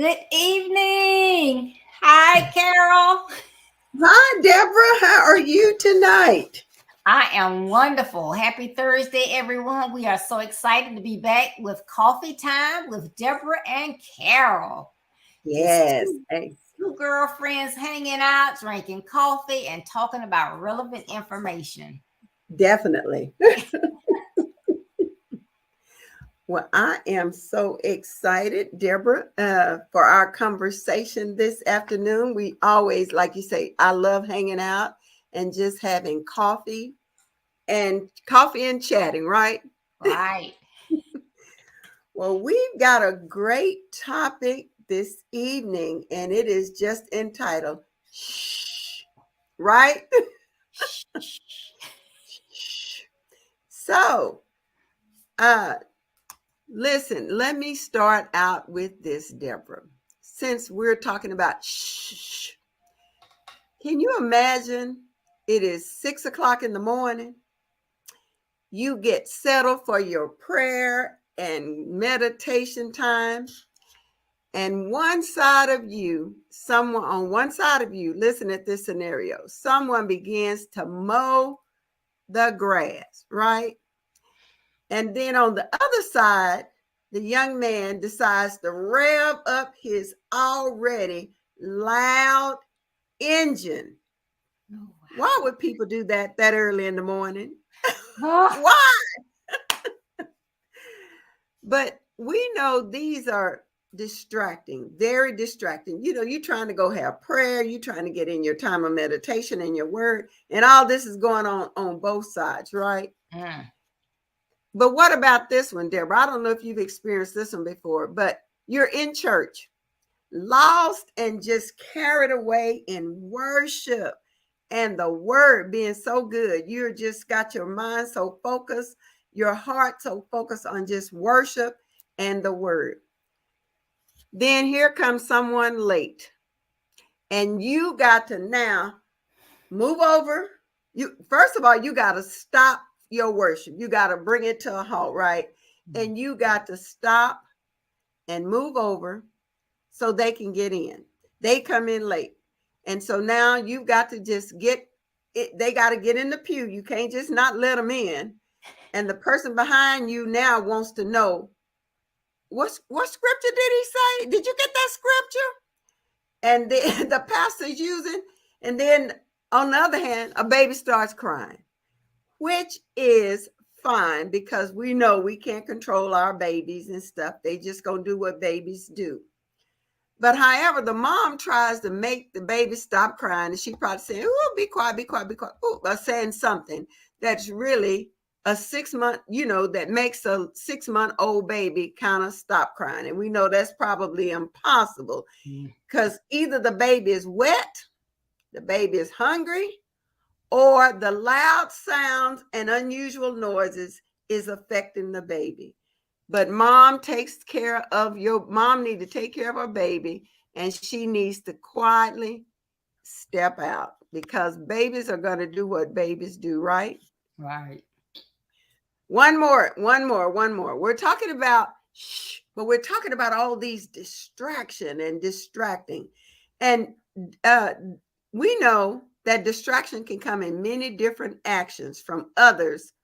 Good evening. Hi, Carol. Hi, Deborah. How are you tonight? I am wonderful. Happy Thursday, everyone. We are so excited to be back with coffee time with Deborah and Carol. Just Yes, two girlfriends hanging out, drinking coffee, and talking about relevant information. definitely. Well, I am so excited, Deborah, for our conversation this afternoon. We always, like you say, I love hanging out and just having coffee and chatting, right? Right. Well, we've got a great topic this evening, and it is just entitled Shh, right? So, uh, listen, let me start out with this, Deborah. Since we're talking about shh, can you imagine it is 6 o'clock in the morning? You get settled for your prayer and meditation time, and someone on one side of you, listen at this scenario, someone begins to mow the grass, right? And then on the other side, the young man decides to rev up his already loud engine. Why would people do that early in the morning? Oh, Why? But we know these are distracting, very distracting. You're trying to go have prayer, you're trying to get in your time of meditation and your word, and all this is going on both sides, right? mm. But what about this one, Deborah? I don't know if you've experienced this one before, but you're in church, lost and just carried away in worship and the word being so good. You're just got your mind so focused, your heart so focused on just worship and the word. Then here comes someone late, and you got to now move over. You first of all, you got to stop your worship. You got to bring it to a halt, right? And you got to stop and move over so they can get in. They come in late. And so now you've got to just get it, they got to get in the pew. You can't just not let them in. And the person behind you now wants to know what scripture did he say? Did you get that scripture? And then the pastor's using, and then on the other hand, a baby starts crying, which is fine because we know we can't control our babies and stuff. They just gonna do what babies do. But however, the mom tries to make the baby stop crying, and she probably saying, "Oh, be quiet, be quiet, be quiet," or saying something that's really a 6 month, that makes a 6 month old baby kind of stop crying. And we know that's probably impossible because either the baby is wet, the baby is hungry, or the loud sounds and unusual noises is affecting the baby. But mom need to take care of her baby, and she needs to quietly step out because babies are going to do what babies do, right? Right. One more. We're talking about shh, but we're talking about all these distraction and distracting. And uh, we know that distraction can come in many different actions from others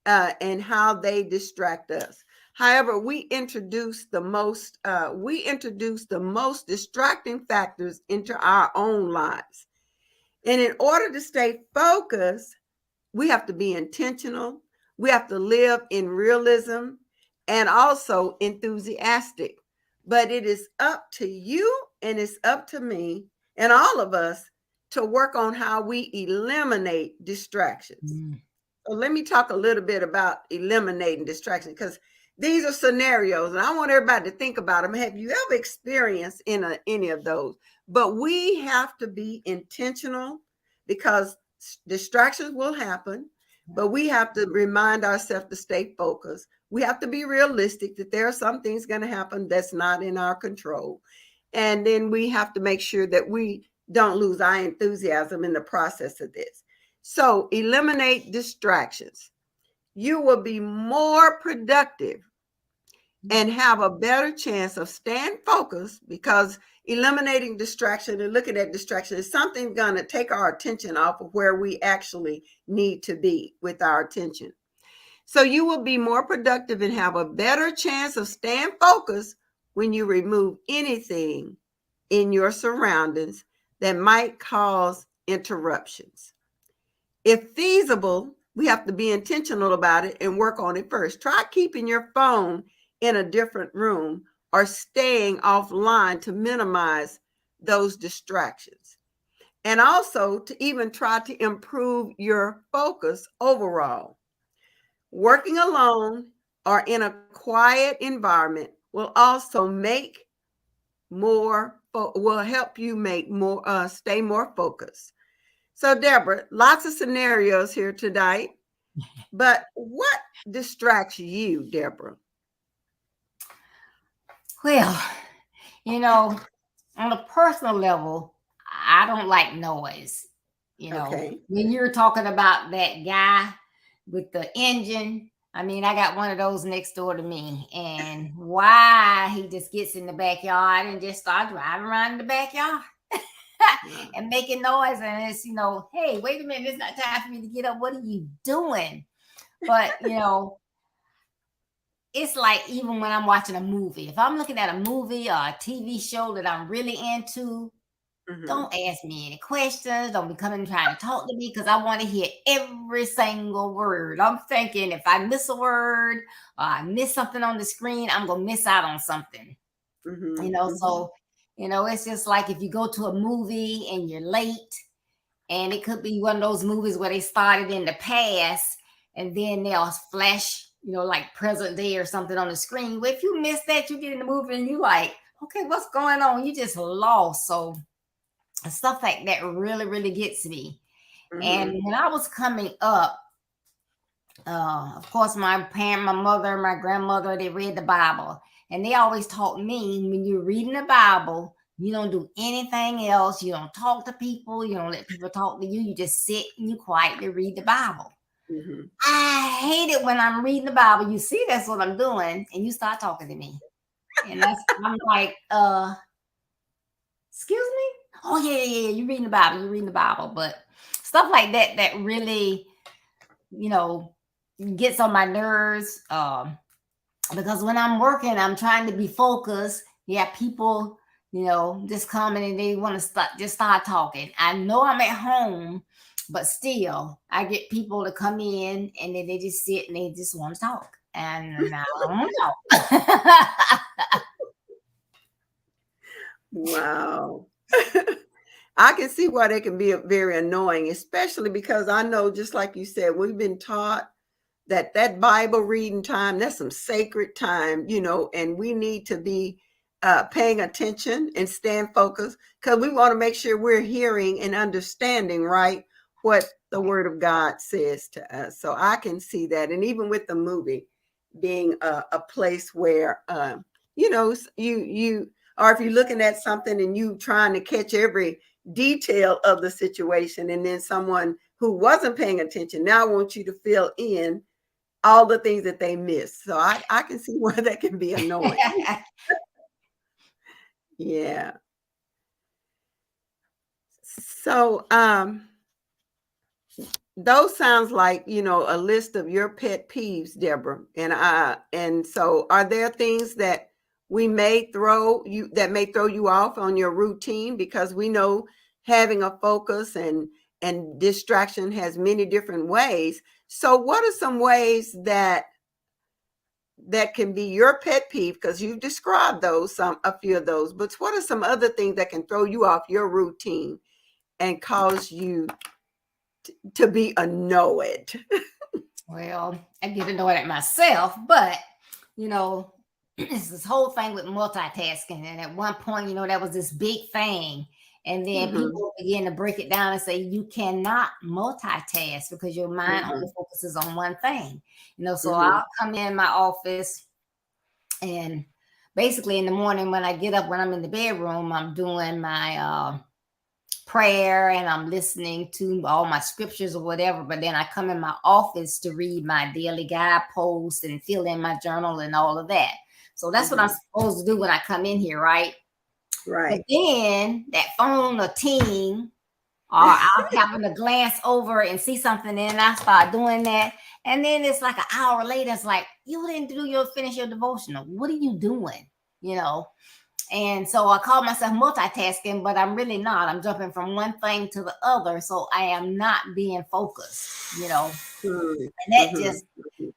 and how they distract us. However, we introduce the most distracting factors into our own lives. And in order to stay focused, we have to be intentional. We have to live in realism and also enthusiastic. But it is up to you and it's up to me and all of us to work on how we eliminate distractions. Mm. So let me talk a little bit about eliminating distractions because these are scenarios and I want everybody to think about them. Have you ever experienced any of those? But we have to be intentional because distractions will happen, but we have to remind ourselves to stay focused. We have to be realistic that there are some things going to happen that's not in our control. And then we have to make sure that we don't lose our enthusiasm in the process of this. So eliminate distractions. You will be more productive. and have a better chance of staying focused, because eliminating distraction and looking at distraction is something going to take our attention off of where we actually need to be with our attention. So you will be more productive and have a better chance of staying focused when you remove anything in your surroundings that might cause interruptions. If feasible, we have to be intentional about it and work on it first. Try keeping your phone in a different room or staying offline to minimize those distractions. And also to even try to improve your focus overall. Working alone or in a quiet environment will also will help you make more stay more focused. So Deborah, lots of scenarios here tonight, but what distracts you, Deborah? Well, you know, on a personal level, I don't like noise. Okay. When you're talking about that guy with the engine, I mean, I got one of those next door to me, and why he just gets in the backyard and just start driving around in the backyard and making noise. And it's, hey, wait a minute, it's not time for me to get up. What are you doing? But, it's like even when I'm watching a movie, if I'm looking at a movie or a TV show that I'm really into, don't ask me any questions. Don't be coming trying to talk to me, because I want to hear every single word. I'm thinking if I miss a word or I miss something on the screen, I'm going to miss out on something. So, it's just like if you go to a movie and you're late, and it could be one of those movies where they started in the past and then they'll flash, like present day or something on the screen. Well, if you miss that, you get in the movie and you like, okay, what's going on? You just lost. So stuff like that really, really gets me. And when I was coming up, of course, my mother, my grandmother, they read the Bible. And they always taught me, when you're reading the Bible, you don't do anything else. You don't talk to people. You don't let people talk to you. You just sit and you quietly read the Bible. I hate it when I'm reading the Bible. You see, that's what I'm doing, and you start talking to me. And I'm like, excuse me? Oh, yeah, you're reading the Bible. But stuff like that really, gets on my nerves. Because when I'm working, I'm trying to be focused. Yeah, people, just coming and they want to start talking. I know I'm at home, but still, I get people to come in and then they just sit and they just want to talk. And I don't know. Wow. I can see why they can be very annoying, especially because I know, just like you said, we've been taught that Bible reading time, that's some sacred time, and we need to be paying attention and staying focused, because we want to make sure we're hearing and understanding, right, what the Word of God says to us. So I can see that. And even with the movie being a place where, you or if you're looking at something and you trying to catch every detail of the situation, and then someone who wasn't paying attention now wants you to fill in all the things that they missed. So I can see why that can be annoying. Yeah. So those sounds like, a list of your pet peeves, Deborah. And so are there things that may throw you off on your routine? Because we know having a focus and distraction has many different ways. So what are some ways that can be your pet peeve? Because you've described a few of those, but what are some other things that can throw you off your routine and cause you to be annoyed? Well, I get annoyed at myself, but it's this whole thing with multitasking. And at one point, that was this big thing. And then people begin to break it down and say, you cannot multitask because your mind only focuses on one thing. So I'll come in my office, and basically in the morning when I get up, when I'm in the bedroom, I'm doing my prayer and I'm listening to all my scriptures or whatever. But then I come in my office to read my daily guideposts and fill in my journal and all of that. So that's what I'm supposed to do when I come in here, right? But Right. then that phone or team, or I'll happen to glance over and see something, and I start doing that. And then it's like an hour later, it's like, you didn't finish your devotional. What are you doing? You know? And so I call myself multitasking, but I'm really not. I'm jumping from one thing to the other. So I am not being focused, you know. And that just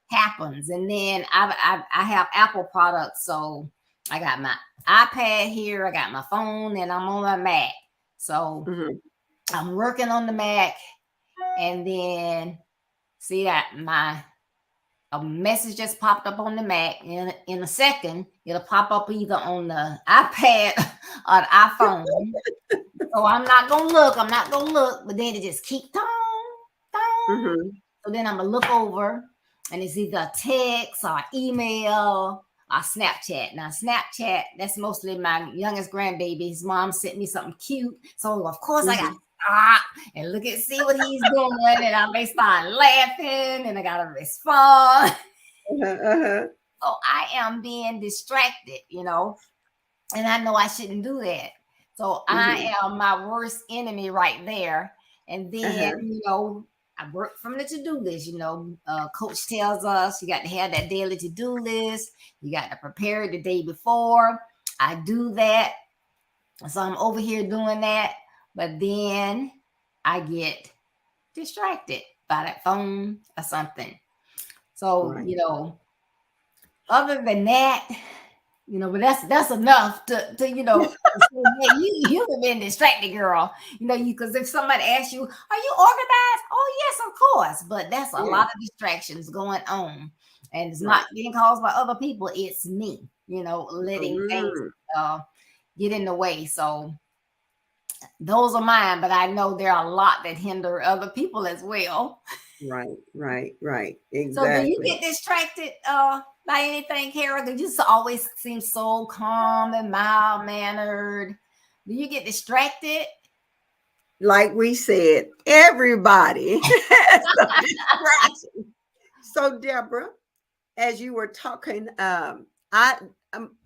happens. And then I have Apple products. So I got my iPad here, I got my phone, and I'm on my Mac. So I'm working on the Mac, and then see that a message just popped up on the Mac. In a second, it'll pop up either on the iPad or the iPhone. So I'm not gonna look. But then it just keep tone. So then I'm gonna look over, and it's either a text or email or Snapchat. Now Snapchat, that's mostly my youngest grandbaby. His mom sent me something cute, so of course I got to stop and see what he's doing, and I may start laughing, and I gotta respond. So I am being distracted, you know, and I know I shouldn't do that. So I am my worst enemy right there. And then, you know, I work from the to-do list. You know, coach tells us you got to have that daily to-do list. You got to prepare it the day before. I do that. So I'm over here doing that. But then I get distracted by that phone or something. So, you know, other than that, you know, but that's enough to you know, hey, you have been distracted, girl. You know, because if somebody asks you, "Are you organized?" Oh, yes, of course. But that's a lot of distractions going on, and it's not being caused by other people. It's me, you know, letting things get in the way. So those are mine, but I know there are a lot that hinder other people as well. Right. So do you Exactly. get distracted by anything, Kara? You just always seem so calm and mild mannered. Do you get distracted? Like we said, everybody has some distraction. So, Deborah, as you were talking, I,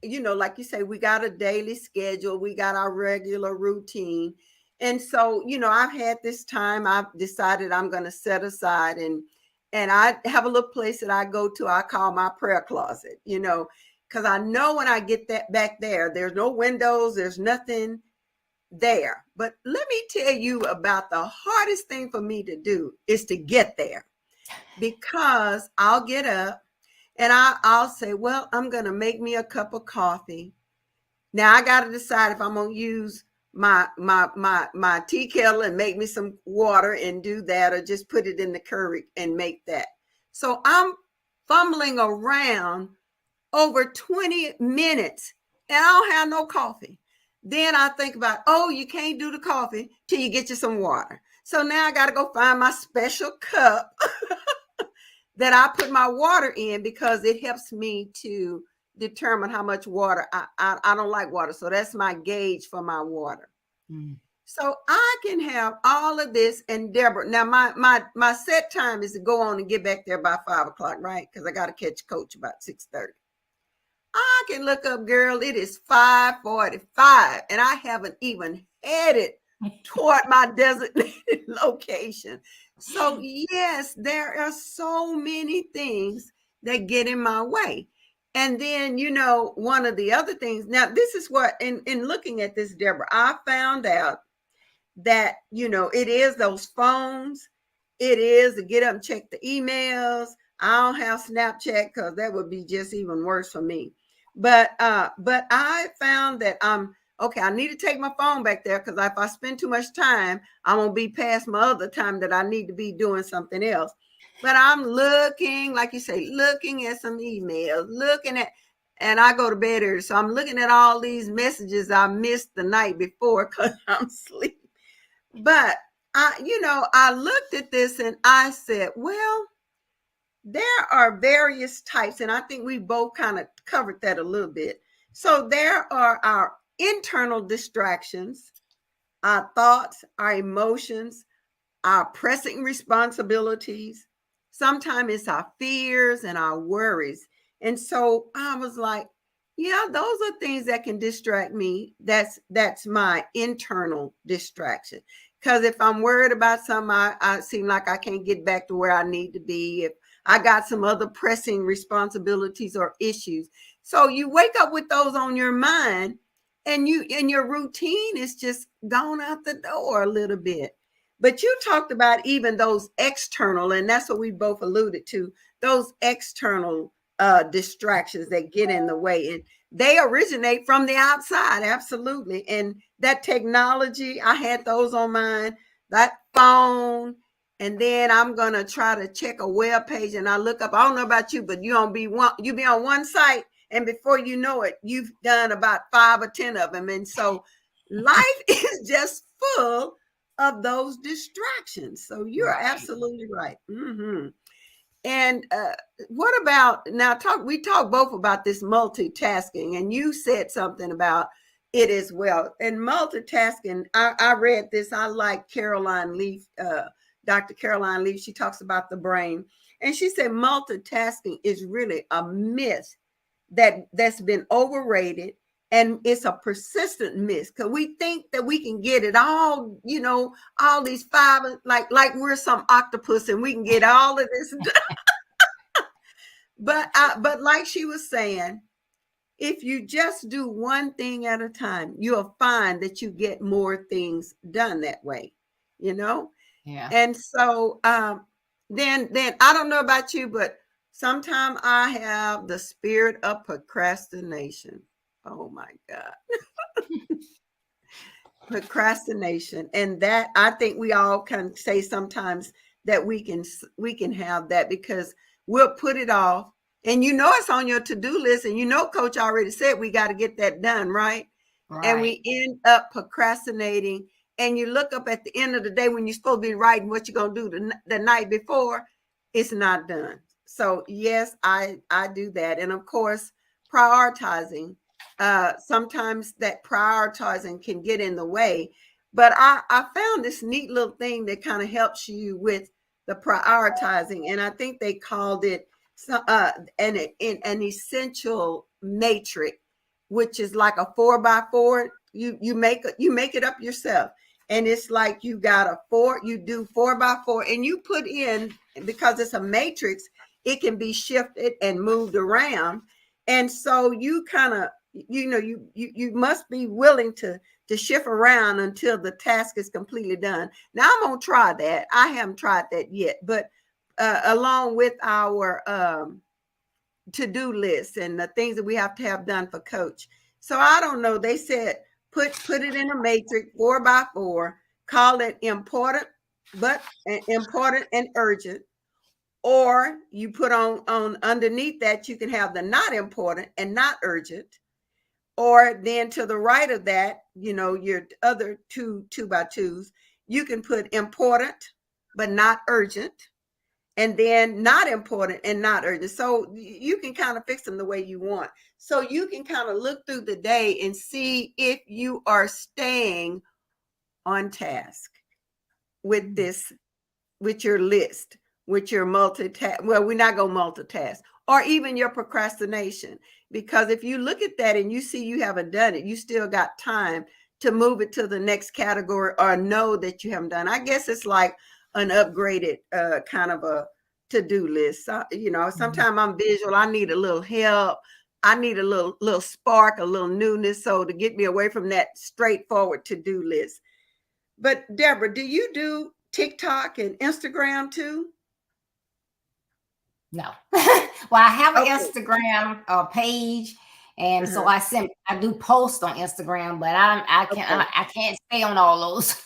you know, like you say, we got a daily schedule, we got our regular routine. And so, you know, I've had this time, I've decided I'm going to set aside and I have a little place that I go to, I call my prayer closet, you know, because I know when I get that back there, there's no windows, there's nothing there. But let me tell you about the hardest thing for me to do is to get there because I'll get up and I'll say, well, I'm going to make me a cup of coffee. Now I got to decide if I'm going to use my tea kettle and make me some water and do that, or just put it in the Keurig and make that. So I'm fumbling around over 20 minutes and I don't have no coffee. Then I think about, oh, you can't do the coffee till you get you some water. So now I got to go find my special cup that I put my water in because it helps me to determine how much water I don't like water. So that's my gauge for my water. So I can have all of this. And Deborah, now my set time is to go on and get back there by 5 o'clock, right? Because I got to catch coach about 6:30. I can look up, girl, it is 5:45 and I haven't even headed toward my designated location. So yes, there are so many things that get in my way. And then, you know, one of the other things, now this is what, in looking at this, Deborah, I found out that, you know, it is those phones. It is to get up and check the emails. I don't have Snapchat because that would be just even worse for me. But I found that okay, I need to take my phone back there because if I spend too much time, I'm gonna be past my other time that I need to be doing something else. But I'm looking, like you say, looking at some emails, and I go to bed early. So I'm looking at all these messages I missed the night before because I'm asleep. But I looked at this and I said, well, there are various types, and I think we both kind of covered that a little bit. So there are our internal distractions, our thoughts, our emotions, our pressing responsibilities. Sometimes it's our fears and our worries. And so I was like, Yeah, those are things that can distract me. That's my internal distraction. Because if I'm worried about something, I seem like I can't get back to where I need to be. If I got some other pressing responsibilities or issues. So you wake up with those on your mind, and your routine is just gone out the door a little bit. But you talked about even those external, and that's what we both alluded to, those external distractions that get in the way. And they originate from the outside, absolutely. And that technology, I had those on mine, that phone. And then I'm gonna try to check a web page, and I look up. I don't know about you, but you be on one site, and before you know it, you've done about 5 or 10 of them. And so life is just full of those distractions. So you're Right. absolutely right. And what about now? We talk both about this multitasking, and you said something about it as well. And multitasking, I read this. I like Caroline Leaf, Dr. Caroline Leaf. She talks about the brain, and she said multitasking is really a myth that's been overrated, and it's a persistent myth because we think that we can get it all. All these five, like we're some octopus, and we can get all of this. But like she was saying, if you just do one thing at a time, you'll find that you get more things done that way, you know? Yeah. And so then I don't know about you, but sometimes I have the spirit of procrastination. Oh my God. Procrastination. And that, I think we all can say sometimes that we can have that because we'll put it off, and it's on your to-do list, and coach already said we got to get that done, right? And Right. we end up procrastinating, and you look up at the end of the day when you're supposed to be writing what you're going to do the night before, it's not done. So yes, I do that. And of course, prioritizing, sometimes that prioritizing can get in the way. But I found this neat little thing that kind of helps you with the prioritizing, and I think they called it an essential matrix, which is like a 4x4. You make it up yourself, and it's like you got a four. You do 4x4, and you put in, because it's a matrix. It can be shifted and moved around, and so you kind of you must be willing to shift around until the task is completely done. Now I'm gonna try that. I haven't tried that yet, but along with our to-do list and the things that we have to have done for coach. So I don't know. They said put it in a matrix 4x4, call it important and urgent. Or you put on underneath that, you can have the not important and not urgent. Or then to the right of that, your other two by twos, you can put important but not urgent, and then not important and not urgent. So you can kind of fix them the way you want. So you can kind of look through the day and see if you are staying on task with this, with your list, with your multitask. Well, we're not going to multitask, or even your procrastination. Because if you look at that and you see you haven't done it, you still got time to move it to the next category or know that you haven't done. I guess it's like an upgraded kind of a to-do list. Mhm. Sometimes I'm visual. I need a little help. I need a little spark, a little newness, so to get me away from that straightforward to-do list. But Deborah, do you do TikTok and Instagram too? No. Well, I have an Okay. Instagram page, and so Uh-huh. I do post on Instagram, but Okay. I can't stay on all those.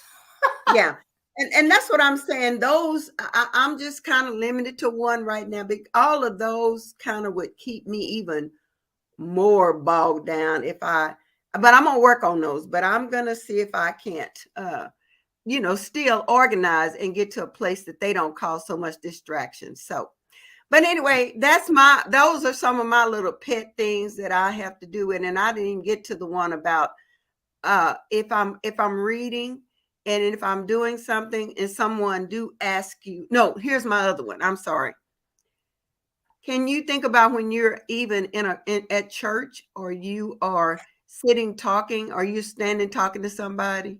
Yeah. And that's what I'm saying. Those I'm just kind of limited to one right now. But all of those kind of would keep me even more bogged down if but I'm gonna work on those. But I'm gonna see if I can't still organize and get to a place that they don't cause so much distraction. So but anyway, those are some of my little pet things that I have to do. And I didn't even get to the one about if I'm reading, and if I'm doing something and someone do ask you. No, here's my other one. I'm sorry. Can you think about when you're even at church, or you are sitting talking, or you standing talking to somebody,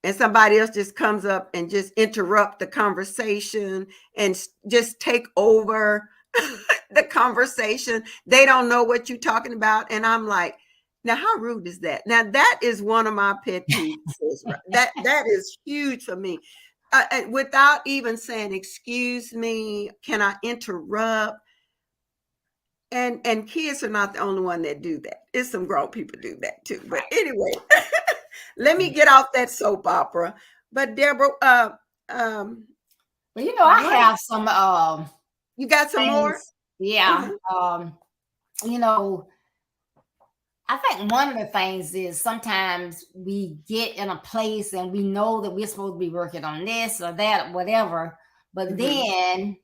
and somebody else just comes up and just interrupt the conversation and just take over the conversation. They don't know what you're talking about, and I'm like, now how rude is that? Now that is one of my pet peeves. Right? That is huge for me. Without even saying, excuse me, can I interrupt? And kids are not the only one that do that. It's some grown people do that too. But Right. anyway, let me get off that soap opera. But Deborah, Well, I what, have some you got some more? things. Yeah. Uh-huh. You know, I think one of the things is sometimes we get in a place and we know that we're supposed to be working on this or that, or whatever, but Mm-hmm. then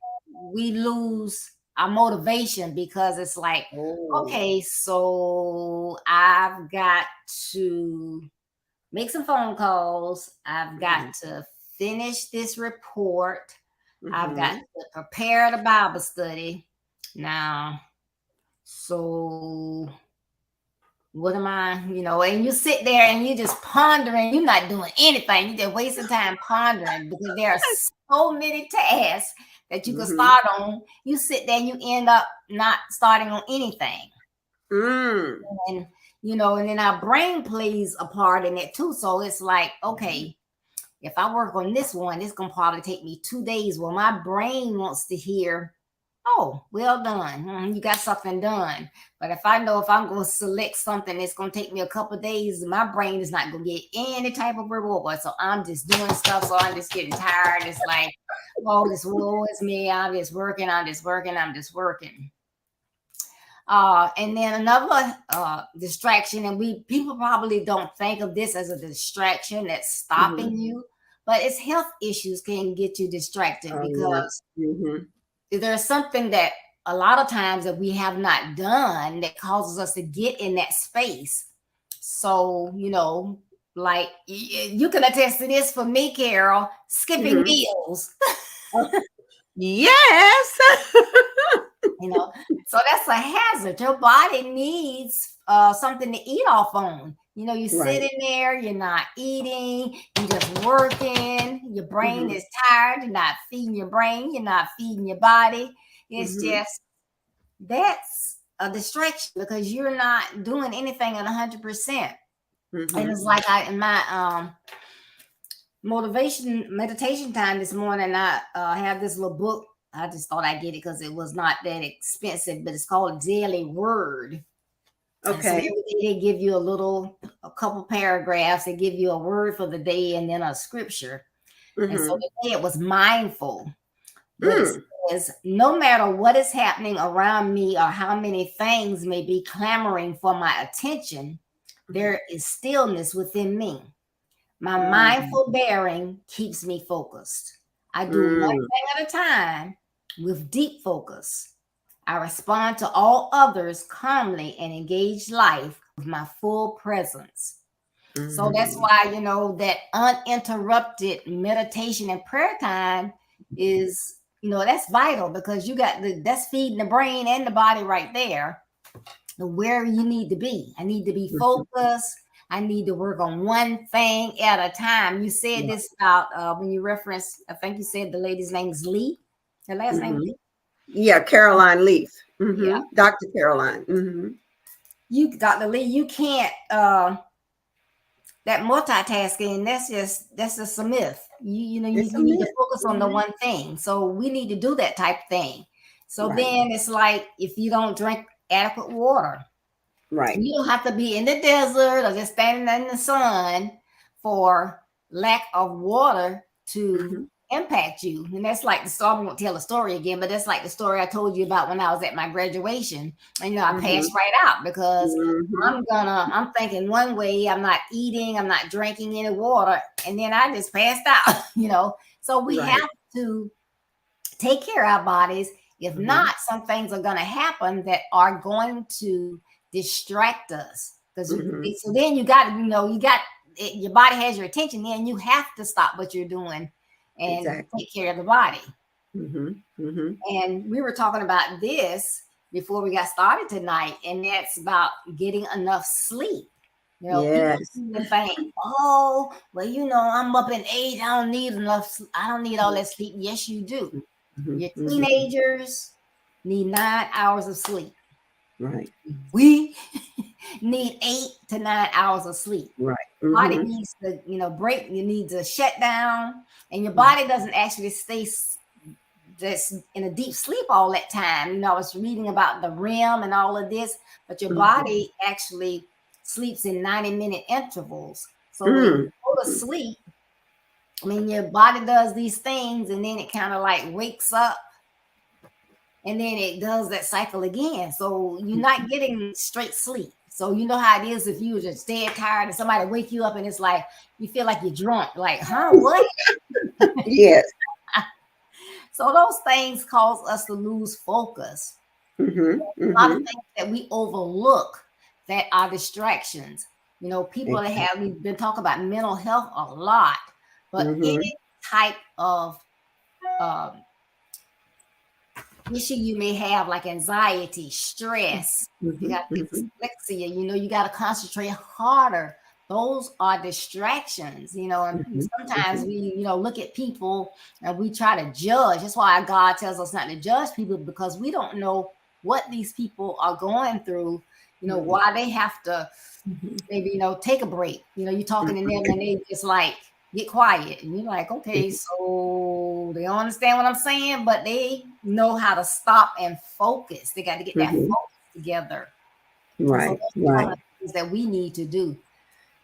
we lose our motivation because it's like, Oh. okay, so I've got to make some phone calls. I've got Mm-hmm. to finish this report. I've got Mm-hmm. to prepare the Bible study. Now, so what am I, and you sit there and you just pondering, you're not doing anything. You're just wasting time pondering because there are so many tasks that you could Mm-hmm. start on. You sit there and you end up not starting on anything. Mm. And, and then our brain plays a part in it too. So it's like, okay, if I work on this one, it's going to probably take me 2 days. Well, my brain wants to hear, oh, well done. You got something done. But if I know if I'm going to select something that's going to take me a couple of days, my brain is not going to get any type of reward. So I'm just doing stuff. So I'm just getting tired. It's like, oh, this woe is me. I'm just working. I'm just working. I'm just working. And then another distraction, and people probably don't think of this as a distraction that's Mm-hmm. stopping you, but it's health issues can get you distracted Oh yeah. because Mm-hmm. there's something that a lot of times that we have not done that causes us to get in that space. So, like you can attest to this for me, Carol, skipping Mm-hmm. meals. Yes. you know so that's a hazard. Your body needs something to eat off on. You sit Right. in there, you're not eating, you're just working, your brain Mm-hmm. is tired, you're not feeding your brain, you're not feeding your body. It's Mm-hmm. just that's a distraction because you're not doing anything at 100%. And Mm-hmm. it's like I in my motivation meditation time this morning, I have this little book. I just thought I'd get it because it was not that expensive, but it's called Daily Word. And so Okay. every day they give you a couple paragraphs. They give you a word for the day and then a scripture. And so Mm-hmm. today it was mindful, but it Mm. says, no matter what is happening around me or how many things may be clamoring for my attention, there is stillness within me. My Mm. mindful bearing keeps me focused. I do one Mm. thing at a time with deep focus. I respond to all others calmly and engage life with my full presence. So that's Mhm. why, that uninterrupted meditation and prayer time is, that's vital because that's feeding the brain and the body right there where you need to be. I need to be Mhm. focused. I need to work on one thing at a time. You said Yeah. this about when you referenced, I think you said the lady's name is Lee. Her last name Mhm. Lee. Yeah, Caroline Leaf. Yeah. Dr. Caroline. Dr. Lee, you can't that multitasking, that's just a myth. It's a You need to myth. focus on the Mhm. one thing. So we need to do that type of thing. So Right. then it's like if you don't drink adequate water, Right. you don't have to be in the desert or just standing in the sun for lack of water to Mhm. impact you. And that's like the story. I won't tell the story again, but that's like the story I told you about when I was at my graduation. And I Mhm. passed right out because Mhm. I'm thinking one way, I'm not eating, I'm not drinking any water, and then I just passed out. So we Right. have to take care of our bodies. If Mhm. not, some things are going to happen that are going to distract us. Because Mhm. so then your body has your attention. Then you have to stop what you're doing and Exactly. take care of the body. And we were talking about this before we got started tonight, and that's about getting enough sleep. You know, people Yes. seem to think, oh, well, I'm up in age. I don't need enough. I don't need all that sleep. Yes, you do. Your teenagers need 9 hours of sleep. Right. We need 8 to 9 hours of sleep. Right. Body needs to, break. You need to shut down, and your body doesn't actually stay just in a deep sleep all that time. I was reading about the REM and all of this, but your body actually sleeps in 90-minute intervals. So when you go to sleep, your body does these things, and then it kind of like wakes up, and then it does that cycle again. So you're not getting straight sleep. So you know how it is if you were just dead tired and somebody wake you up and it's like you feel like you're drunk. Like, huh, what? Yes. So those things cause us to lose focus. A lot of things that we overlook that are distractions. People that we've been talking about mental health a lot, but any type of issue you may have, like anxiety, stress, you got dyslexia, you got to concentrate harder. Those are distractions, and sometimes we, look at people and we try to judge. That's why God tells us not to judge people, because we don't know what these people are going through, why they have to maybe, take a break. You're talking to them and they just like, get quiet. And you're like, okay, so they don't understand what I'm saying, but they know how to stop and focus. They got to get that focus together. Right. So that's one of the things that we need to do.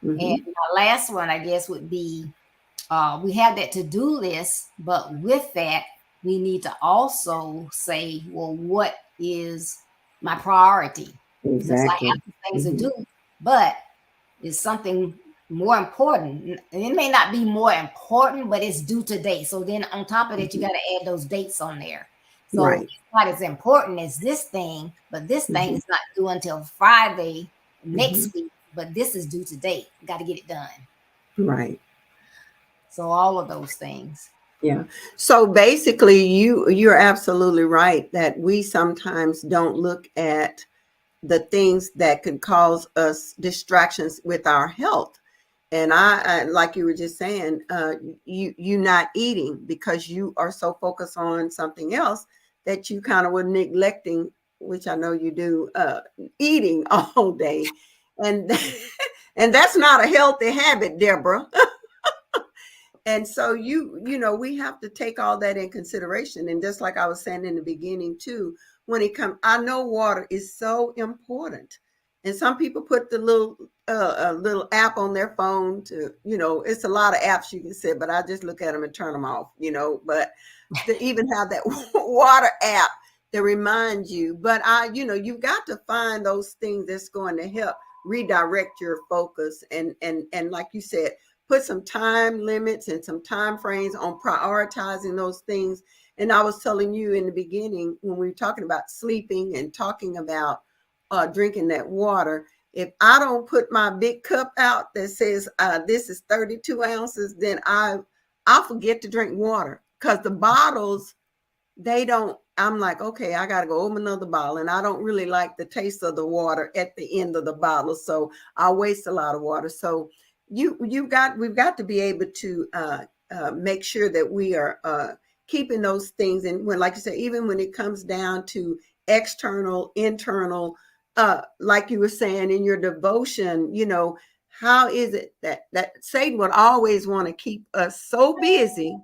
And my last one, I guess, would be we have that to-do list, but with that, we need to also say, well, what is my priority? Because I have things to do, but it's something more important. And it may not be more important, but it's due today. So then on top of that, you got to add those dates on there. So it's not as important as this thing, but this thing is not due until Friday next week, but this is due today. Got to get it done. Right. So all of those things. Yeah. So basically you're absolutely right that we sometimes don't look at the things that could cause us distractions with our health. And I like you were just saying, you not eating because you are so focused on something else that you kind of were neglecting, which I know you do, eating all day. And and that's not a healthy habit, Deborah. And so we have to take all that in consideration. And just like I was saying in the beginning too, when it comes, I know water is so important. And some people put the little app on their phone to, it's a lot of apps you can set, but I just look at them and turn them off, but to even have that water app that reminds you. But you've got to find those things that's going to help redirect your focus. And like you said, put some time limits and some time frames on prioritizing those things. And I was telling you in the beginning when we were talking about sleeping and talking about drinking that water, if I don't put my big cup out that says this is 32 ounces, then I'll forget to drink water, because the bottles, they don't, I'm like, okay, I got to go open another bottle. And I don't really like the taste of the water at the end of the bottle. So I waste a lot of water. So we've got to be able to make sure that we are keeping those things. And when, like you said, even when it comes down to external, internal, like you were saying in your devotion, how is it that Satan would always want to keep us so busy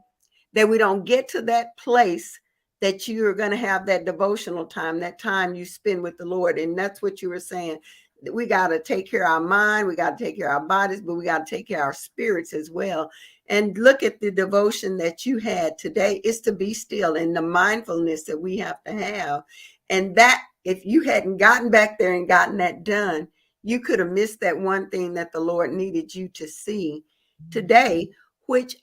that we don't get to that place that you're going to have that devotional time, that time you spend with the Lord. And that's what you were saying. We got to take care of our mind. We got to take care of our bodies, but we got to take care of our spirits as well. And look at the devotion that you had today is to be still, and the mindfulness that we have to have. And that, if you hadn't gotten back there and gotten that done, you could have missed that one thing that the Lord needed you to see today, which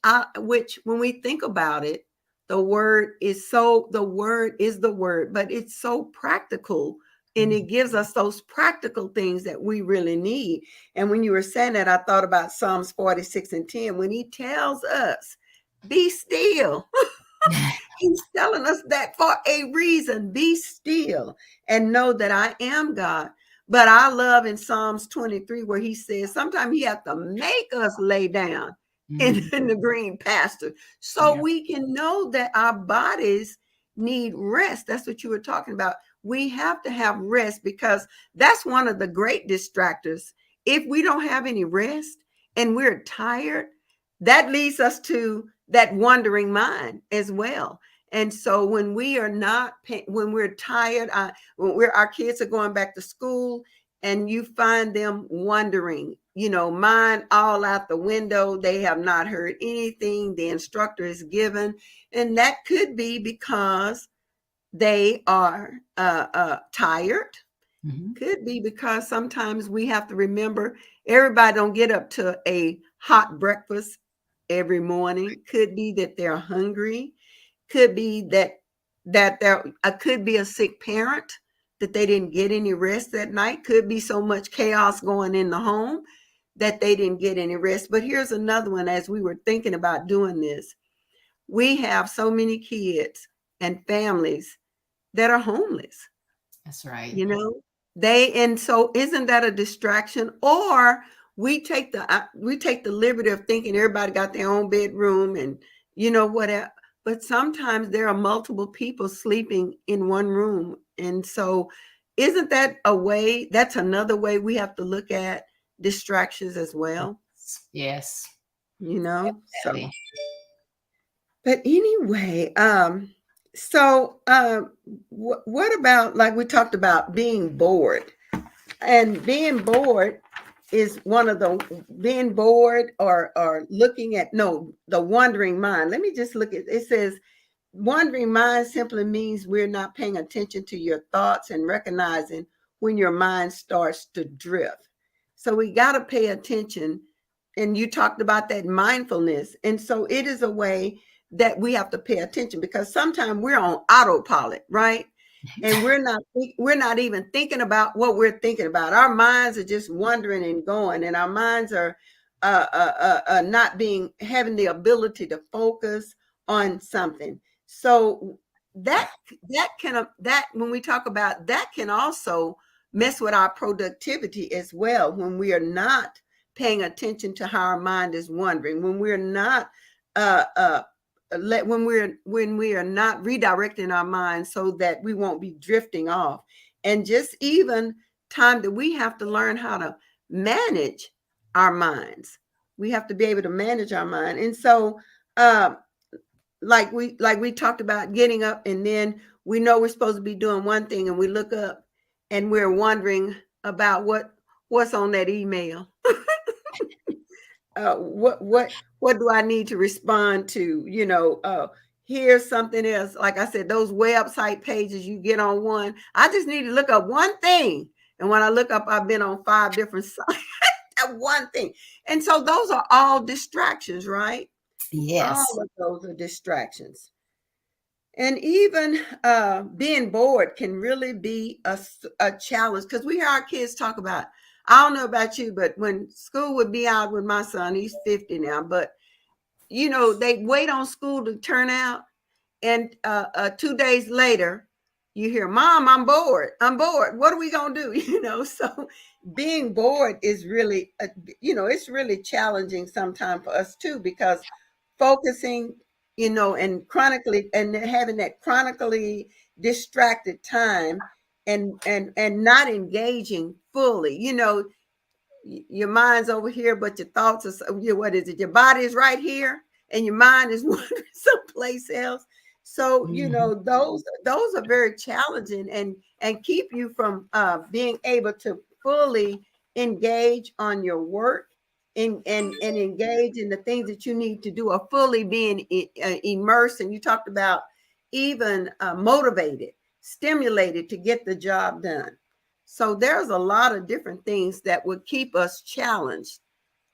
when we think about it, the word is the word, but it's so practical. And it gives us those practical things that we really need. And when you were saying that, I thought about Psalms 46:10, when he tells us, be still He's telling us that for a reason. Be still and know that I am God. But I love in Psalms 23 where he says sometimes he has to make us lay down Mhm. in the green pasture so Yeah. we can know that our bodies need rest. That's what you were talking about. We have to have rest because that's one of the great distractors. If we don't have any rest and we're tired, that leads us to that wandering mind as well. And so when we are not, when we're tired, when our kids are going back to school and you find them wondering, mind all out the window, they have not heard anything the instructor is given. And that could be because they are tired. Mhm. Could be because sometimes we have to remember everybody don't get up to a hot breakfast every morning. Could be that they're hungry. Could be that there could be a sick parent that they didn't get any rest that night. Could be so much chaos going in the home that they didn't get any rest. But here's another one. As we were thinking about doing this, we have so many kids and families that are homeless. That's right. And so isn't that a distraction? Or we take the liberty of thinking everybody got their own bedroom and whatever. But sometimes there are multiple people sleeping in one room. And so isn't that a way? That's another way we have to look at distractions as well. Yes. So Definitely. but anyway, what about, like we talked about, being bored? And being bored is one of the being bored or looking at, no, the wandering mind. Let me just look at it. Says wandering mind simply means we're not paying attention to your thoughts and recognizing when your mind starts to drift. So we got to pay attention. And you talked about that mindfulness. And so it is a way that we have to pay attention because sometimes we're on autopilot, right? And we're not even thinking about what we're thinking about. Our minds are just wandering and going, and our minds are not being having the ability to focus on something. So that when we talk about that can also mess with our productivity as well when we are not paying attention to how our mind is wandering, when we're not uh, uh, when we are not redirecting our minds so that we won't be drifting off. And just even time that we have to learn how to manage our minds. We have to be able to manage our mind. And so uh, like we talked about getting up and then we know we're supposed to be doing one thing and we look up and we're wondering about what's on that email. What do I need to respond to? Here's something else. Like I said, those website pages you get on one. I just need to look up one thing. And when I look up, I've been on 5 different sites at one thing. And so those are all distractions, right? All Yes. of those are distractions. And even being bored can really be a challenge because we hear our kids talk about, I don't know about you, but when school would be out with my son, he's 50 now, but they wait on school to turn out. And 2 days later, you hear, Mom, I'm bored. I'm bored. What are we going to do? So being bored is really, it's really challenging sometimes for us too, because focusing, and chronically, and having that chronically distracted time and not engaging fully, your mind's over here, but your thoughts are, what is it? Your body is right here and your mind is wandering someplace else. So, Mhm. those are very challenging and keep you from being able to fully engage on your work and engage in the things that you need to do, or fully being immersed. And you talked about even motivated, stimulated to get the job done. So there's a lot of different things that would keep us challenged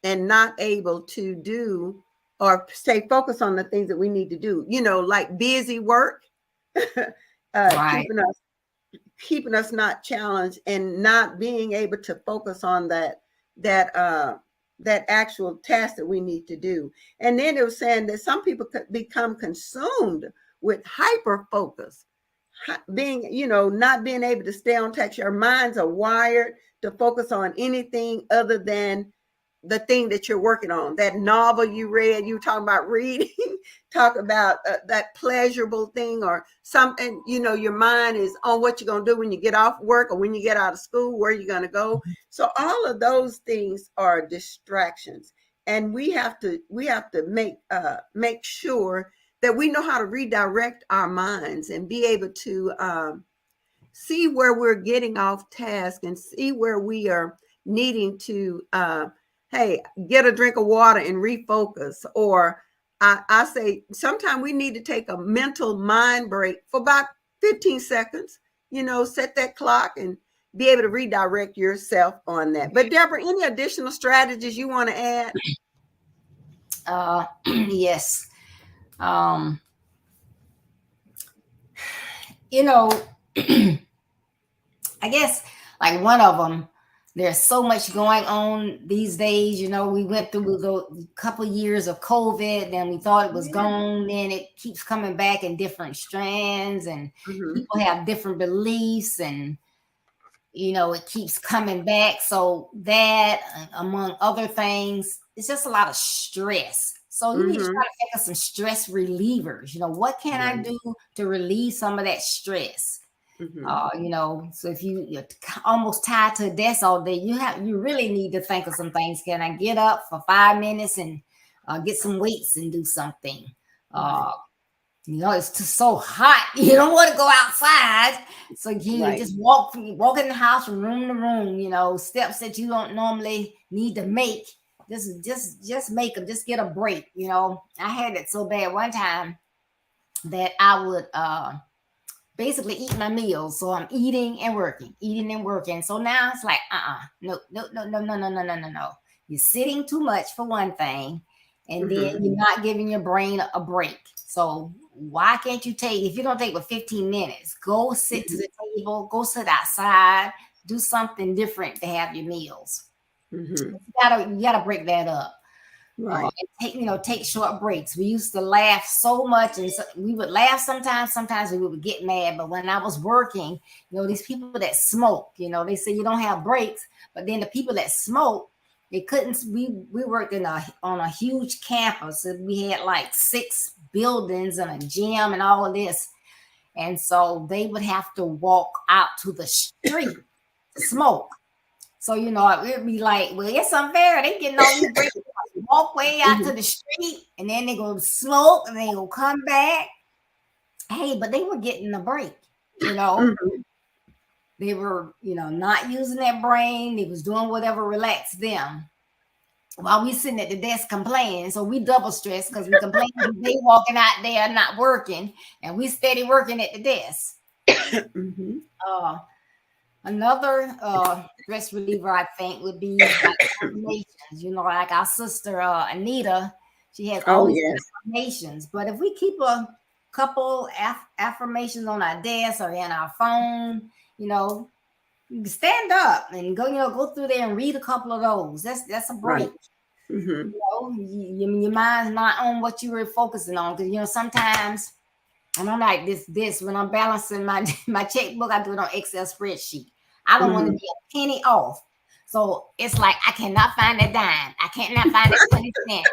and not able to do or stay focused on the things that we need to do, like busy work, Right. keeping us not challenged and not being able to focus on that that actual task that we need to do. And then it was saying that some people could become consumed with hyper focus, being, not being able to stay on task. Our minds are wired to focus on anything other than the thing that you're working on. That novel you read, you talking about reading, talk about that pleasurable thing or something, your mind is on what you're going to do when you get off work or when you get out of school, where you're going to go. So all of those things are distractions. And we have to make sure that we know how to redirect our minds and be able to see where we're getting off task and see where we are needing to hey, get a drink of water and refocus. Or I say sometimes we need to take a mental mind break for about 15 seconds, set that clock and be able to redirect yourself on that. But Deborah, any additional strategies you want to add? Yes. Um, you know, I guess like one of them, there's so much going on these days. We went through a couple of years of COVID, and we thought it was gone. Then it keeps coming back in different strands, and people have different beliefs, and it keeps coming back. So that, among other things, it's just a lot of stress. So you need to try to think of some stress relievers. What can I do to relieve some of that stress? So if you're almost tied to a desk all day, you really need to think of some things. Can I get up for 5 minutes and get some weights and do something? It's just so hot. You don't want to go outside. So you just walk in the house from room to room, steps that you don't normally need to make. Just make them, just get a break. I had it so bad one time that I would basically eat my meals. So I'm eating and working. So now it's like, no. You're sitting too much for one thing, and then you're not giving your brain a break. So why can't you if you don't take 15 minutes, go sit to the table, go sit outside, do something different to have your meals. You gotta break that up. Right. Take short breaks. We used to laugh so much, and we would laugh sometimes we would get mad. But when I was working, these people that smoke, they say you don't have breaks, but then the people that smoke, they couldn't. We worked on a huge campus, and we had like 6 buildings and a gym and all of this, and so they would have to walk out to the street to smoke. So, it'd be like, well, it's unfair. They getting all these breaks, walk way out to the street, and then they go smoke, and they go come back. Hey, but they were getting a break, They were, not using their brain. They was doing whatever relaxed them. While we sitting at the desk complaining. So we double stressed because we complain they walking out there not working, and we steady working at the desk. Another stress reliever, I think, would be like affirmations. Like our sister Anita, she has all these affirmations. But if we keep a couple affirmations on our desk or in our phone, you can stand up and go through there and read a couple of those. That's a break. Your mind's not on what you were focusing on, because sometimes. And I'm like this when I'm balancing my checkbook, I do it on Excel spreadsheet. I don't want to be a penny off. So it's like I cannot find a dime. I cannot find a 20 cent.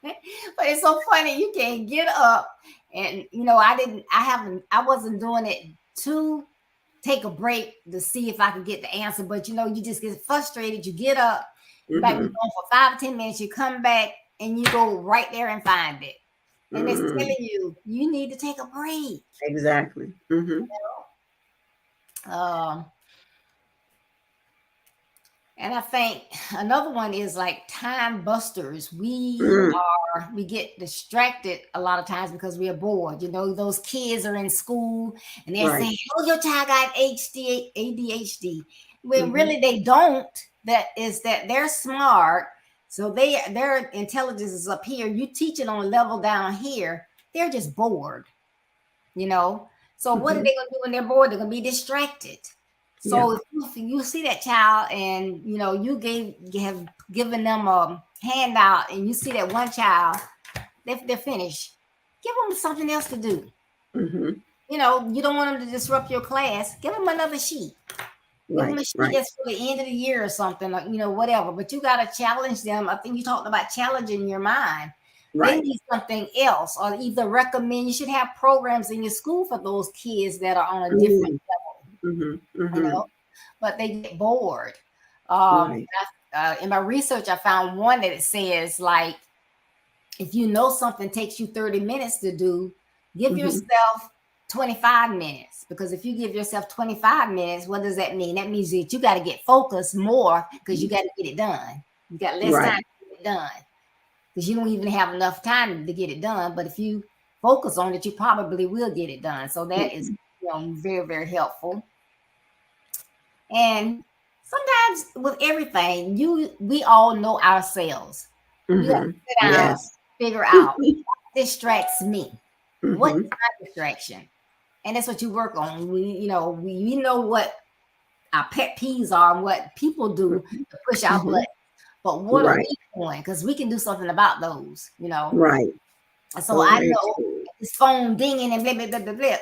But it's so funny. You can get up and I wasn't doing it to take a break to see if I could get the answer. But you just get frustrated. You get up, you might be going for 5 or 10 minutes, you come back and you go right there and find it. And it's telling you need to take a break. Exactly. And I think another one is like time busters. We get distracted a lot of times because we are bored. Those kids are in school and they're saying, "Oh, your child got ADHD." When really they don't. That they're smart. So their intelligence is up here. You teach it on a level down here. They're just bored, So what are they going to do when they're bored? They're going to be distracted. So if you see that child and, you have given them a handout and you see that one child, they're finished. Give them something else to do. Mm-hmm. You know, you don't want them to disrupt your class. Give them another sheet. Give them Right, a sheet right, that's for the end of the year or something, like, you know, whatever. But you got to challenge them. I think you talked about challenging your mind. They right. need something else, or either recommend. You should have programs in your school for those kids that are on a different level, Mm-hmm. you Mm-hmm. know, but they get bored. Right. In my research, I found one that it says, like, if you know something takes you 30 minutes to do, give Mm-hmm. yourself 25 minutes. Because if you give yourself 25 minutes, what does that mean? That means that you got to get focused more because you got to get it done. You got less time Right. to get it done because you don't even have enough time to get it done. But if you focus on it, you probably will get it done. So that is, you know, very, very helpful. And sometimes with everything, we all know ourselves. You got to Mm-hmm. sit down, Yes. figure out what distracts me. What is Mm-hmm. my distraction? And that's what you work on. We know what our pet peeves are and what people do to push our Mm-hmm. butt. But what are Right. we doing? Because we can do something about those, you know. Right. And so So I very know true. this phone dinging and blah, blah, blah, blah, blah.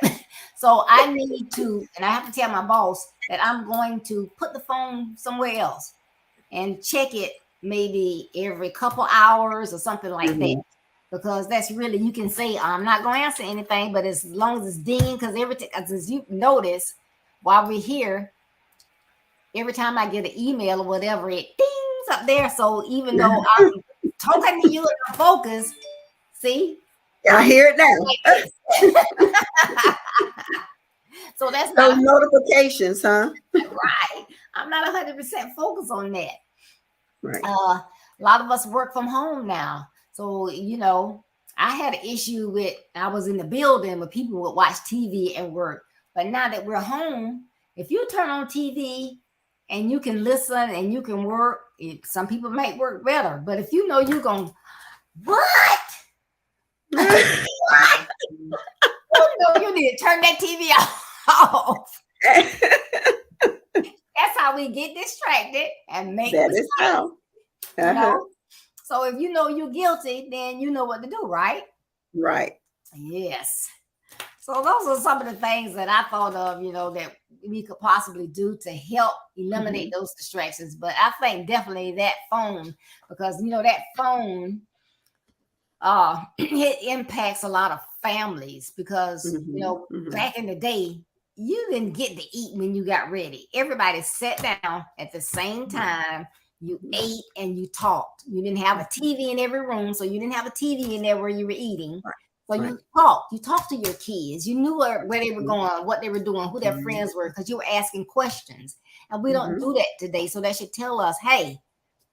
So I need to, and I have to tell my boss that I'm going to put the phone somewhere else and check it maybe every couple hours or something like that. Mm-hmm. Because that's really, you can say, I'm not going to answer anything, but as long as it's dinging, because everything, as you notice, while we're here, every time I get an email or whatever, it dings up there. So even though I'm talking to you and I'm focused, see, I I'm hear it now. like this. So that's Those not notifications, huh? right. I'm not 100% focused on that. Right. A lot of us work from home now. So, you know, I had an issue with, I was in the building where people would watch TV and work. But now that we're home, if you turn on TV and you can listen and you can work, some people might work better. But if you know you're going, what? What? You know you need to turn that TV off. That's how we get distracted and make That is mistakes, how. you Uh-huh. know? So if you know you're guilty, then you know what to do, right? Right. Yes. So those are some of the things that I thought of, you know, that we could possibly do to help eliminate Mm-hmm. those distractions. But I think definitely that phone, because you know that phone it impacts a lot of families because you Mm-hmm. know Mm-hmm. back in the day you didn't get to eat when you got ready. Everybody sat down at the same time. You ate and you talked. You didn't have a TV in every room, so you didn't have a TV in there where you were eating. Right. So Right. you talked. You talked to your kids. You knew where they were Mm-hmm. going, what they were doing, who their friends were, because you were asking questions. And we don't Mm-hmm. do that today. So that should tell us, hey,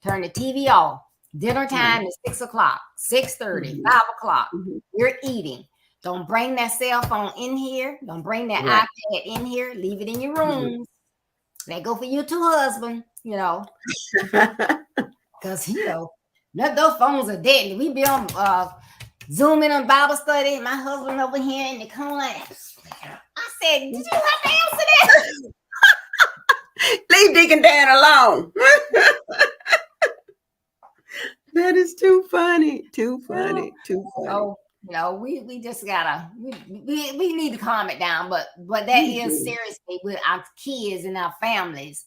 turn the TV off. Dinner Right. time is 6 o'clock, 6:30, Mm-hmm. 5 o'clock. Mm-hmm. We're eating. Don't bring that cell phone in here. Don't bring that Right. iPad in here. Leave it in your Mm-hmm. rooms. That go for you too, husband. You know, because you know, those phones are dead. We be on Zoom in on Bible study. My husband over here in the corner. I said, did you have to answer that? Leave Deacon Dan alone. That is too funny. Too funny. Too funny. So you know, we just gotta we need to calm it down. But that We is do. seriously with our kids and our families.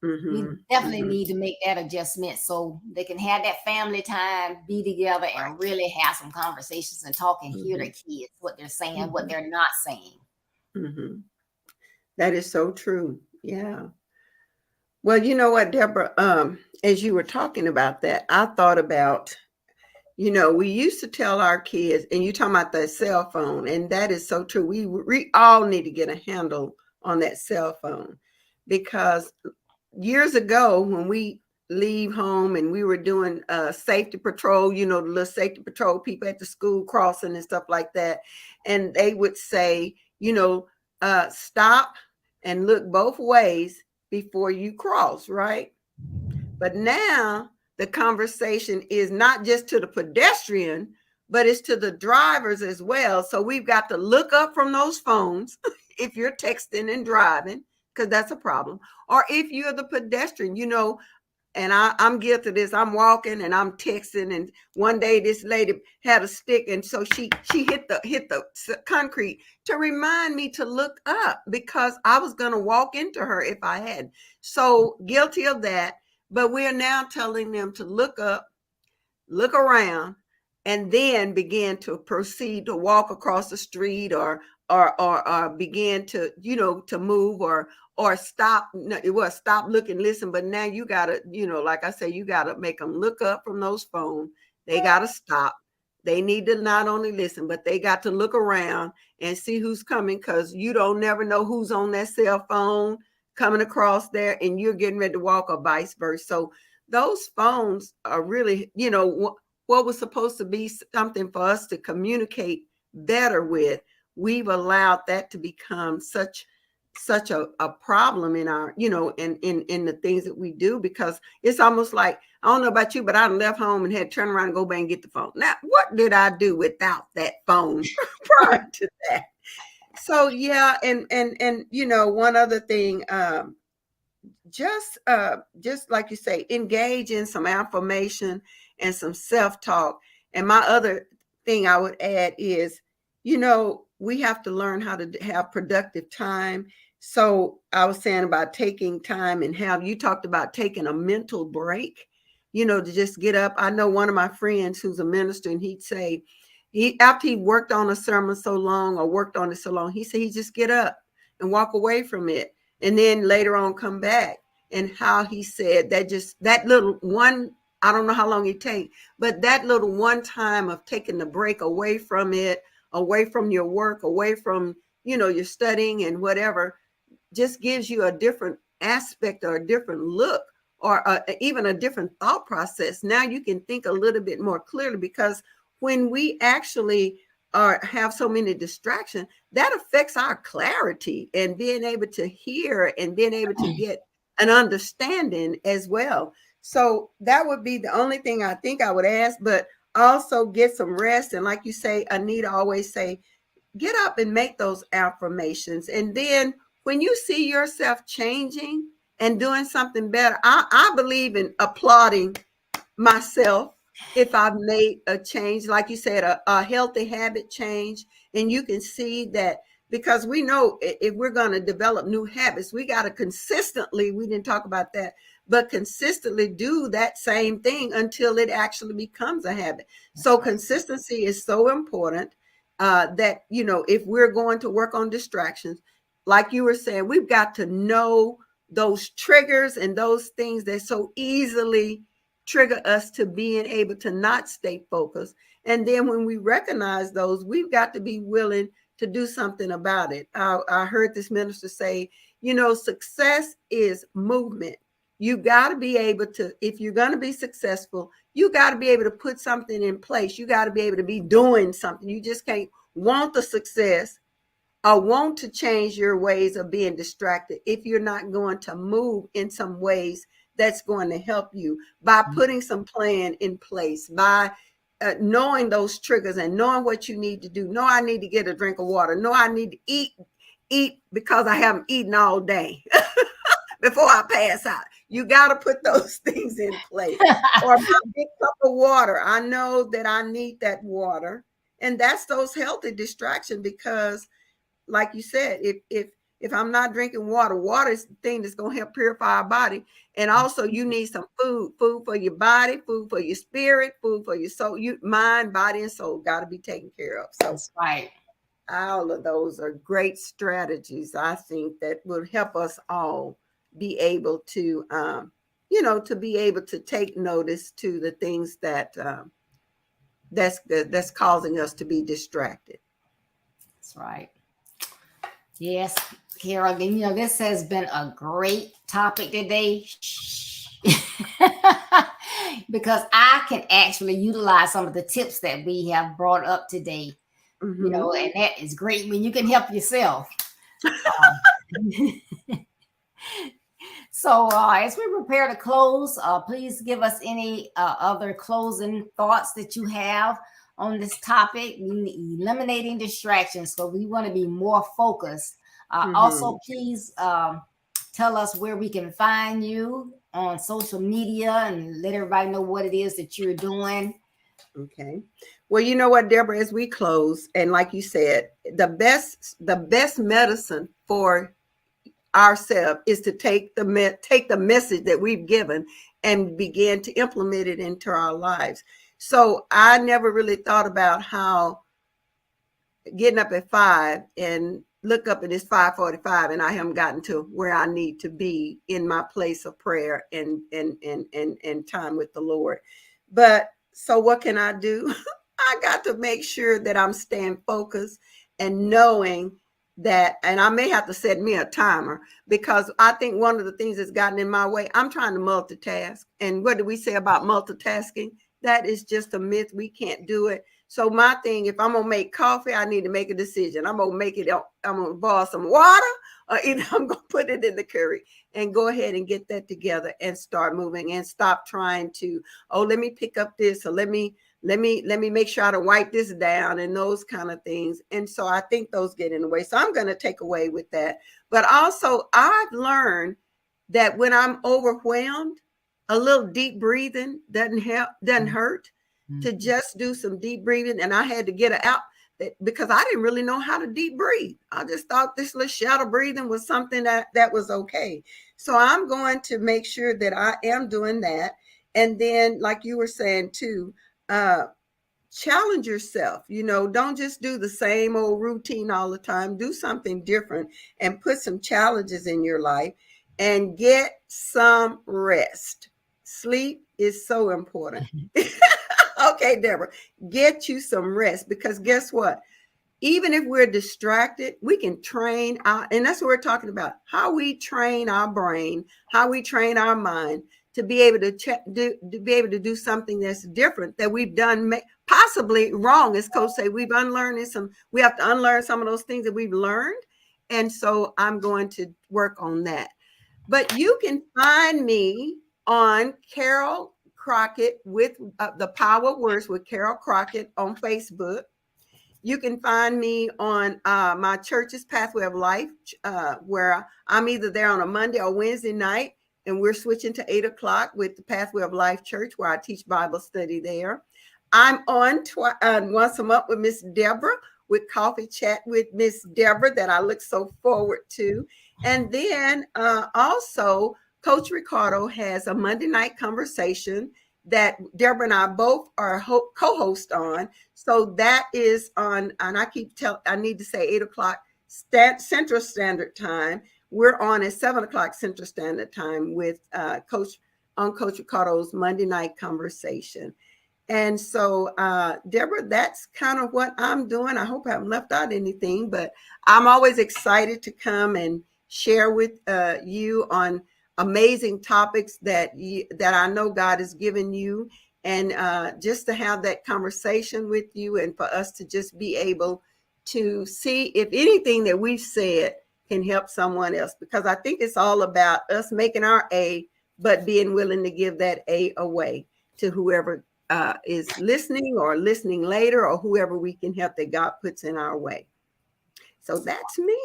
We Mm-hmm. definitely Mm-hmm. need to make that adjustment so they can have that family time, be together, and really have some conversations and talk and hear Mm-hmm. their kids, what they're saying, what Mm-hmm. they're not saying. Mm-hmm. That is so true. Yeah. Well, you know what, Deborah? As you were talking about that, I thought about, we used to tell our kids, and you talking about the cell phone, and that is so true. We all need to get a handle on that cell phone because years ago when we leave home and we were doing safety patrol, the little safety patrol people at the school crossing and stuff like that, and they would say, stop and look both ways before you cross, right? But now the conversation is not just to the pedestrian, but it's to the drivers as well. So we've got to look up from those phones if you're texting and driving, because that's a problem. Or if you're the pedestrian, And I'm guilty of this. I'm walking and I'm texting, and one day this lady had a stick, and so she hit the concrete to remind me to look up because I was going to walk into her if I hadn't. So guilty of that. But we are now telling them to look up, look around, and then begin to proceed to walk across the street, or begin to, to move, or stop. No, it was stop, look, and listen. But now you gotta, like I say, you gotta make them look up from those phones. They gotta stop. They need to not only listen, but they got to look around and see who's coming, because you don't never know who's on that cell phone coming across there, and you're getting ready to walk, or vice versa. So those phones are really, what was supposed to be something for us to communicate better with. We've allowed that to become such a problem in our, in the things that we do, because it's almost like, I don't know about you, but I left home and had to turn around and go back and get the phone. Now, what did I do without that phone prior to that? So yeah, and one other thing, just like you say, engage in some affirmation and some self-talk. And my other thing I would add is, we have to learn how to have productive time. So I was saying about taking time, and have you talked about taking a mental break, to just get up. I know one of my friends who's a minister, and he'd say, after he worked on a sermon so long, or worked on it so long, he said he just get up and walk away from it, and then later on come back. And how he said that, just that little one, I don't know how long it takes, but that little one time of taking the break away from it, away from your work, away from, your studying and whatever, just gives you a different aspect, or a different look, or even a different thought process. Now you can think a little bit more clearly, because when we actually have so many distractions, that affects our clarity and being able to hear and being able to get an understanding as well. So that would be the only thing I think I would ask, but also get some rest. And like you say, Anita always say, get up and make those affirmations. And then when you see yourself changing and doing something better, I believe in applauding myself if I've made a change, like you said, a healthy habit change. And you can see that, because we know if we're going to develop new habits, we got to consistently, we didn't talk about that, but consistently do that same thing until it actually becomes a habit. So consistency is so important, that, if we're going to work on distractions, like you were saying, we've got to know those triggers and those things that so easily trigger us to being able to not stay focused. And then when we recognize those, we've got to be willing to do something about it. I heard this minister say, success is movement. You got to be able to, if you're going to be successful, you got to be able to put something in place. You got to be able to be doing something. You just can't want the success or want to change your ways of being distracted if you're not going to move in some ways that's going to help you, by putting some plan in place, by knowing those triggers and knowing what you need to do. No, I need to get a drink of water. No, I need to eat because I haven't eaten all day before I pass out. You got to put those things in place. Or my big cup of water. I know that I need that water. And that's those healthy distractions, because like you said, if I'm not drinking water, water is the thing that's going to help purify our body. And also you need some food for your body, food for your spirit, food for your soul, mind, body, and soul got to be taken care of. So That's right. all of those are great strategies, I think, that will help us all be able to, to be able to take notice to the things that's causing us to be distracted. That's right. Yes, Carol, this has been a great topic today. Because I can actually utilize some of the tips that we have brought up today. Mm-hmm. And that is great when you can help yourself. So as we prepare to close, please give us any other closing thoughts that you have on this topic, eliminating distractions. So we want to be more focused. Also, please tell us where we can find you on social media and let everybody know what it is that you're doing. Okay. Well, you know what, Deborah, as we close, and like you said, the best medicine for ourselves is to take the message that we've given and begin to implement it into our lives. So I never really thought about how getting up at 5 and look up and it's 5:45 and I haven't gotten to where I need to be in my place of prayer and time with the Lord. But so what can I do? I got to make sure that I'm staying focused and knowing that, and I may have to set me a timer, because I think one of the things that's gotten in my way, I'm trying to multitask. And what do we say about multitasking? That is just a myth. We can't do it. So my thing, if I'm gonna make coffee, I need to make a decision. I'm gonna make it. I'm gonna boil some water, or either I'm gonna put it in the curry and go ahead and get that together and start moving and stop trying to. Oh, let me pick up this, or let me make sure I don't wipe this down and those kind of things. And so I think those get in the way. So I'm gonna take away with that. But also, I've learned that when I'm overwhelmed, a little deep breathing doesn't help, doesn't hurt. To just do some deep breathing. And I had to get it out because I didn't really know how to deep breathe. I just thought this little shadow breathing was something that was okay. So I'm going to make sure that I am doing that. And then, like you were saying too, challenge yourself. Don't just do the same old routine all the time. Do something different and put some challenges in your life and get some rest. Sleep is so important. Okay, Deborah, get you some rest, because guess what? Even if we're distracted, we can train and that's what we're talking about, how we train our brain, how we train our mind to be able to do something that's different that we've done possibly wrong. As Coach say, we have to unlearn some of those things that we've learned. And so I'm going to work on that. But you can find me on Carol Crockett with the Power of Words with Carol Crockett on Facebook. You can find me on my church's Pathway of Life, where I'm either there on a Monday or Wednesday night, and we're switching to 8 o'clock with the Pathway of Life Church, where I teach Bible study there. I'm on once a month with Miss Deborah with Coffee Chat with Miss Deborah, that I look so forward to. And then also, Coach Ricardo has a Monday night conversation that Deborah and I both are co-host on. So that is on, and I need to say 8 o'clock Central Standard Time. We're on at 7 o'clock Central Standard Time with Coach Ricardo's Monday night conversation. And so, Deborah, that's kind of what I'm doing. I hope I haven't left out anything, but I'm always excited to come and share with you on amazing topics that I know God has given you, and just to have that conversation with you, and for us to just be able to see if anything that we've said can help someone else, because I think it's all about us making our A, but being willing to give that A away to whoever is listening or listening later, or whoever we can help that God puts in our way. So that's me.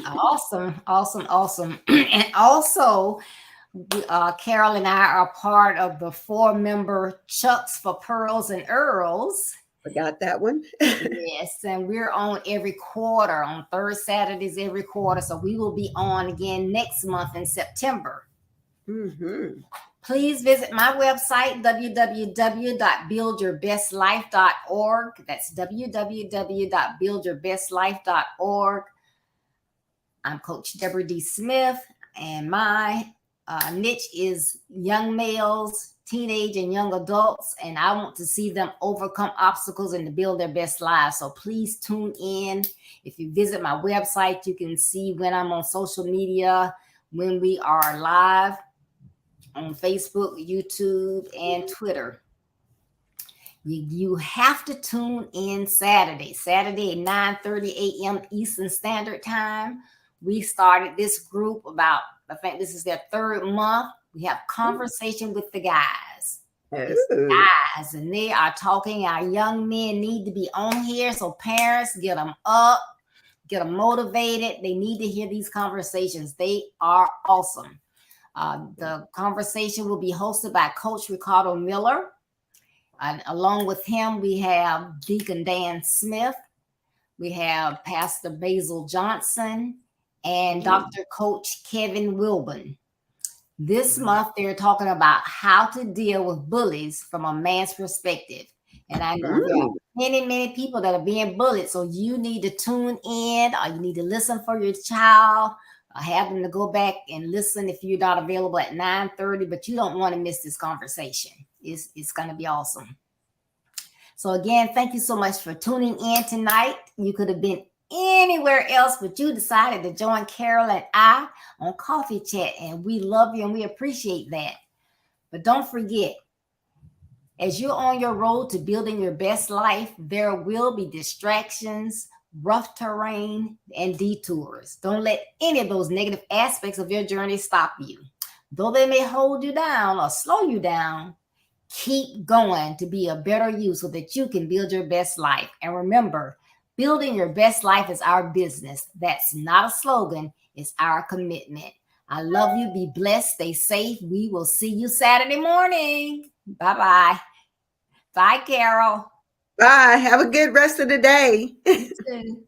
Awesome. And also, Carol and I are part of the 4-member Chucks for Pearls and Earls. Forgot that one. Yes, and we're on every quarter, on third Saturdays every quarter. So we will be on again next month in September. Mm-hmm. Please visit my website, www.buildyourbestlife.org. That's www.buildyourbestlife.org. I'm Coach Deborah D. Smith, and my niche is young males, teenage and young adults, and I want to see them overcome obstacles and to build their best lives. So please tune in. If you visit my website, you can see when I'm on social media, when we are live on Facebook, YouTube, and Twitter. You have to tune in Saturday at 9:30 a.m. Eastern Standard Time. We started this group I think this is their 3rd month. We have conversation with the guys. Guys, and they are talking. Our young men need to be on here, so parents, get them up, get them motivated. They need to hear these conversations. They are awesome. The conversation will be hosted by Coach Ricardo Miller. And along with him, we have Deacon Dan Smith. We have Pastor Basil Johnson and Dr. Coach Kevin Wilburn. This month, they're talking about how to deal with bullies from a man's perspective. And I know there are many people that are being bullied. So you need to tune in, or you need to listen for your child, or have them to go back and listen if you're not available at 9:30, but you don't want to miss this conversation. It's going to be awesome. So again, thank you so much for tuning in tonight. You could have been anywhere else, but you decided to join Carol and I on Coffee Chat, and we love you and we appreciate that. But don't forget, as you're on your road to building your best life, there will be distractions, rough terrain, and detours. Don't let any of those negative aspects of your journey stop you. Though they may hold you down or slow you down, keep going to be a better you so that you can build your best life. And remember, building your best life is our business. That's not a slogan, it's our commitment. I love you. Be blessed. Stay safe. We will see you Saturday morning. Bye-bye. Bye, Carol. Bye. Have a good rest of the day. You too.